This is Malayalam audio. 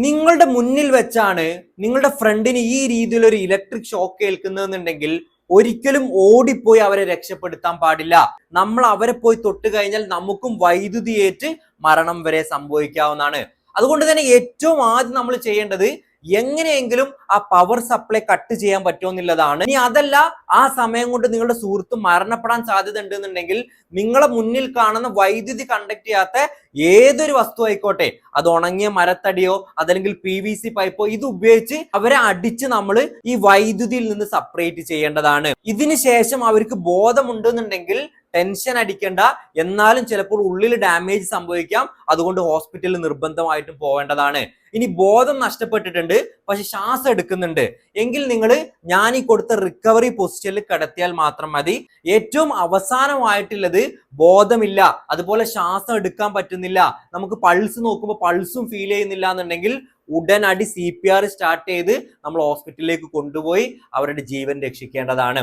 നിങ്ങളുടെ മുന്നിൽ വെച്ചാണ് നിങ്ങളുടെ ഫ്രണ്ടിന് ഈ രീതിയിലൊരു ഇലക്ട്രിക് ഷോക്ക് ഏൽക്കുന്നതെന്നുണ്ടെങ്കിൽ ഒരിക്കലും ഓടിപ്പോയി അവരെ രക്ഷപ്പെടുത്താൻ പാടില്ല. നമ്മൾ അവരെ പോയി തൊട്ട് കഴിഞ്ഞാൽ നമുക്കും വൈദ്യുതിയേറ്റ് മരണം വരെ സംഭവിക്കാവുന്നതാണ്. അതുകൊണ്ട് തന്നെ ഏറ്റവും ആദ്യം നമ്മൾ ചെയ്യേണ്ടത് എങ്ങനെയെങ്കിലും ആ പവർ സപ്ലൈ കട്ട് ചെയ്യാൻ പറ്റുമെന്നുള്ളതാണ്. ഇനി അതല്ല, ആ സമയം കൊണ്ട് നിങ്ങളുടെ സുഹൃത്ത് മരണപ്പെടാൻ സാധ്യത ഉണ്ടെന്നുണ്ടെങ്കിൽ നിങ്ങളെ മുന്നിൽ കാണുന്ന വൈദ്യുതി കണ്ടക്ട് ചെയ്യാത്ത ഏതൊരു വസ്തു ആയിക്കോട്ടെ, അത് ഉണങ്ങിയ മരത്തടിയോ അതല്ലെങ്കിൽ PVC പൈപ്പോ, ഇത് ഉപയോഗിച്ച് അവരെ അടിച്ച് നമ്മൾ ഈ വൈദ്യുതിയിൽ നിന്ന് സെപ്പറേറ്റ് ചെയ്യേണ്ടതാണ്. ഇതിന് ശേഷം അവർക്ക് ബോധമുണ്ടെന്നുണ്ടെങ്കിൽ ടെൻഷൻ അടിക്കേണ്ട. എന്നാലും ചിലപ്പോൾ ഉള്ളിൽ ഡാമേജ് സംഭവിക്കാം, അതുകൊണ്ട് ഹോസ്പിറ്റലിൽ നിർബന്ധമായിട്ടും പോവേണ്ടതാണ്. ഇനി ബോധം നഷ്ടപ്പെട്ടിട്ടുണ്ട് പക്ഷെ ശ്വാസം എടുക്കുന്നുണ്ട് എങ്കിൽ നിങ്ങൾ ഞാൻ ഈ കൊടുത്ത റിക്കവറി പൊസിഷനിൽ കിടത്തിയാൽ മാത്രം മതി. ഏറ്റവും അവസാനമായിട്ടുള്ളത് ബോധമില്ല, അതുപോലെ ശ്വാസം എടുക്കാൻ പറ്റുന്നില്ല, നമുക്ക് പൾസ് നോക്കുമ്പോൾ പൾസും ഫീൽ ചെയ്യുന്നില്ല എന്നുണ്ടെങ്കിൽ ഉടനടി CPR സ്റ്റാർട്ട് ചെയ്ത് നമ്മൾ ഹോസ്പിറ്റലിലേക്ക് കൊണ്ടുപോയി അവരുടെ ജീവൻ രക്ഷിക്കേണ്ടതാണ്.